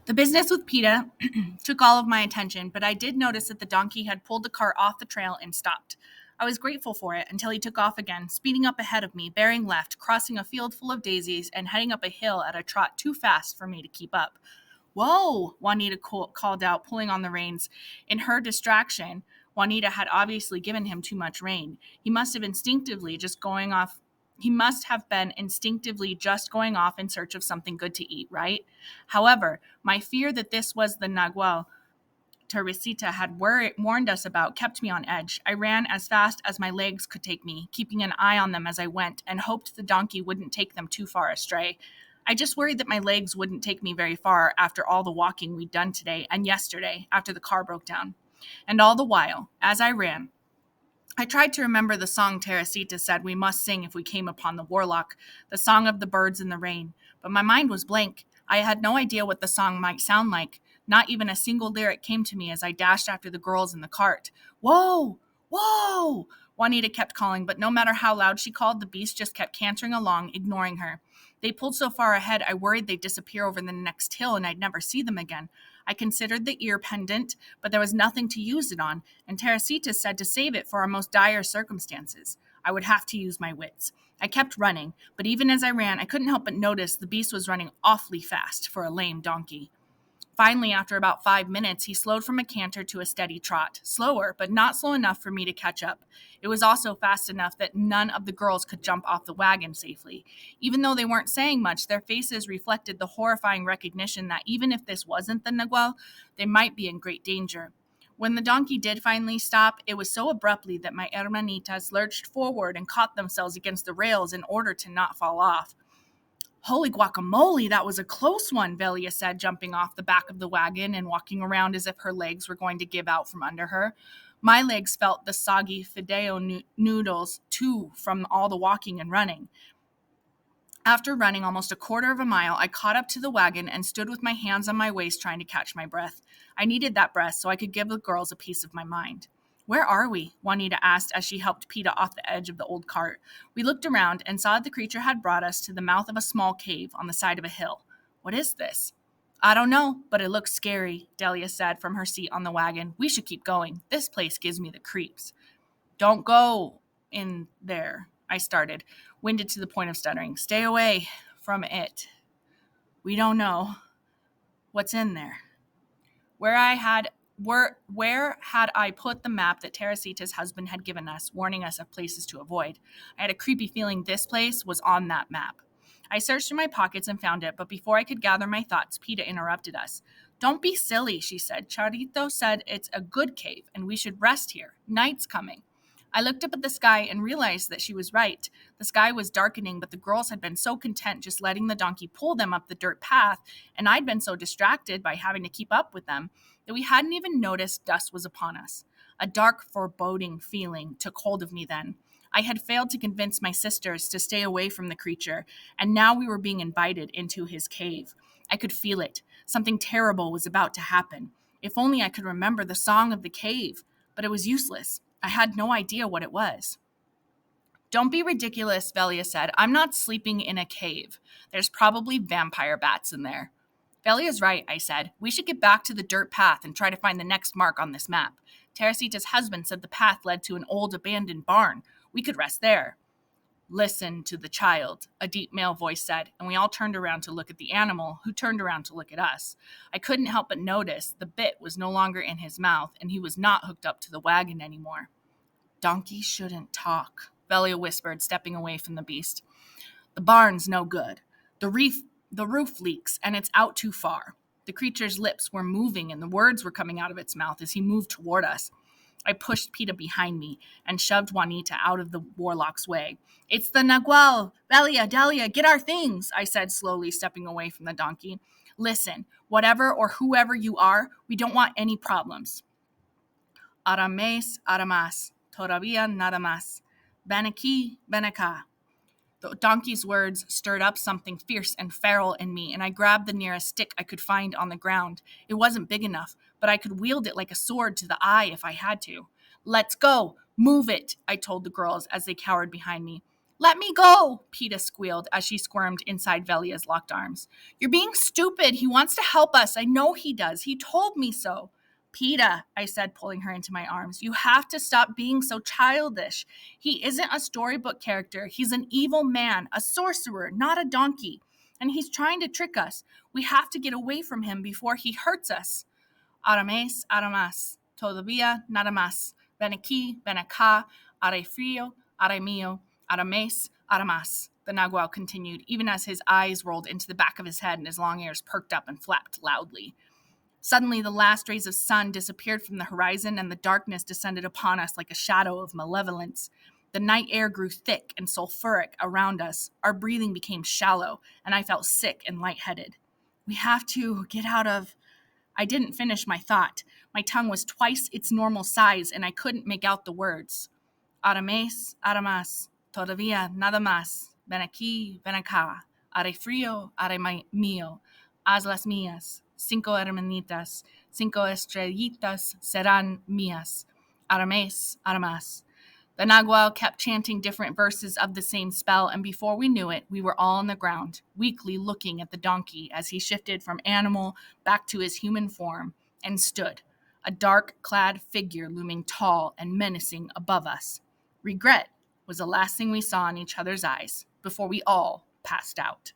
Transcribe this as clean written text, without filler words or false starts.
The business with PETA took all of my attention, but I did notice that the donkey had pulled the cart off the trail and stopped. I was grateful for it until he took off again, speeding up ahead of me, bearing left, crossing a field full of daisies, and heading up a hill at a trot too fast for me to keep up. Whoa, Juanita called out, pulling on the reins. In her distraction, Juanita had obviously given him too much rein. He must have been instinctively just going off in search of something good to eat, right? However, my fear that this was the Nagual Teresita had warned us about kept me on edge. I ran as fast as my legs could take me, keeping an eye on them as I went, and hoped the donkey wouldn't take them too far astray. I just worried that my legs wouldn't take me very far after all the walking we'd done today and yesterday after the car broke down. And all the while, as I ran, I tried to remember the song Teresita said we must sing if we came upon the warlock, the song of the birds in the rain, but my mind was blank. I had no idea what the song might sound like. Not even a single lyric came to me as I dashed after the girls in the cart. Whoa! Whoa! Juanita kept calling, but no matter how loud she called, the beast just kept cantering along, ignoring her. They pulled so far ahead, I worried they'd disappear over the next hill and I'd never see them again. I considered the ear pendant, but there was nothing to use it on, and Teresita said to save it for our most dire circumstances. I would have to use my wits. I kept running, but even as I ran, I couldn't help but notice the beast was running awfully fast for a lame donkey. Finally, after about 5 minutes, he slowed from a canter to a steady trot, slower, but not slow enough for me to catch up. It was also fast enough that none of the girls could jump off the wagon safely. Even though they weren't saying much, their faces reflected the horrifying recognition that even if this wasn't the Nagual, they might be in great danger. When the donkey did finally stop, it was so abruptly that my hermanitas lurched forward and caught themselves against the rails in order to not fall off. Holy guacamole, that was a close one, Velia said, jumping off the back of the wagon and walking around as if her legs were going to give out from under her. My legs felt the soggy fideo noodles, too, from all the walking and running. After running almost a quarter of a mile, I caught up to the wagon and stood with my hands on my waist trying to catch my breath. I needed that breath so I could give the girls a piece of my mind. Where are we? Juanita asked as she helped PETA off the edge of the old cart. We looked around and saw that the creature had brought us to the mouth of a small cave on the side of a hill. What is this? I don't know, but it looks scary, Delia said from her seat on the wagon. We should keep going. This place gives me the creeps. Don't go in there, I started, winded to the point of stuttering. Stay away from it. We don't know what's in there. Where had I put the map that Teresita's husband had given us, warning us of places to avoid? I had a creepy feeling this place was on that map. I searched in my pockets and found it, but before I could gather my thoughts, PETA interrupted us. Don't be silly, she said. Charito said it's a good cave, and we should rest here. Night's coming. I looked up at the sky and realized that she was right. The sky was darkening, but the girls had been so content just letting the donkey pull them up the dirt path, and I'd been so distracted by having to keep up with them, that we hadn't even noticed dusk was upon us. A dark, foreboding feeling took hold of me then. I had failed to convince my sisters to stay away from the creature, and now we were being invited into his cave. I could feel it. Something terrible was about to happen. If only I could remember the song of the cave. But it was useless. I had no idea what it was. Don't be ridiculous, Velia said. I'm not sleeping in a cave. There's probably vampire bats in there. Velia's right, I said. We should get back to the dirt path and try to find the next mark on this map. Teresita's husband said the path led to an old abandoned barn. We could rest there. Listen to the child, a deep male voice said, and we all turned around to look at the animal, who turned around to look at us. I couldn't help but notice the bit was no longer in his mouth, and he was not hooked up to the wagon anymore. Donkeys shouldn't talk, Velia whispered, stepping away from the beast. The barn's no good. The roof leaks, and it's out too far. The creature's lips were moving, and the words were coming out of its mouth as he moved toward us. I pushed PETA behind me and shoved Juanita out of the warlock's way. It's the Nagual! Velia, Delia, get our things, I said slowly, stepping away from the donkey. Listen, whatever or whoever you are, we don't want any problems. Arames, aramas, todavía nada más. Ven aquí, ven acá. The donkey's words stirred up something fierce and feral in me, and I grabbed the nearest stick I could find on the ground. It wasn't big enough, but I could wield it like a sword to the eye if I had to. Let's go! Move it! I told the girls as they cowered behind me. Let me go, Peta squealed as she squirmed inside Velia's locked arms. You're being stupid. He wants to help us. I know he does. He told me so. Peta, I said, pulling her into my arms, you have to stop being so childish. He isn't a storybook character. He's an evil man, a sorcerer, not a donkey. And he's trying to trick us. We have to get away from him before he hurts us. Arames, aramas. Todavía nada más. Ven aquí, ven acá. Are frío, are mío. Arames, aramas. The Nagual continued, even as his eyes rolled into the back of his head and his long ears perked up and flapped loudly. Suddenly, the last rays of sun disappeared from the horizon, and the darkness descended upon us like a shadow of malevolence. The night air grew thick and sulfuric around us. Our breathing became shallow, and I felt sick and lightheaded. We have to get out of... I didn't finish my thought. My tongue was twice its normal size, and I couldn't make out the words. Arames, aramas, todavía nada más. Ven aquí, ven acá. Are frío, are mío. Haz las mías. 5 hermanitas, 5 estrellitas serán mías. Arames, aramas. The Nagual kept chanting different verses of the same spell, and before we knew it, we were all on the ground, weakly looking at the donkey as he shifted from animal back to his human form and stood, a dark-clad figure looming tall and menacing above us. Regret was the last thing we saw in each other's eyes before we all passed out.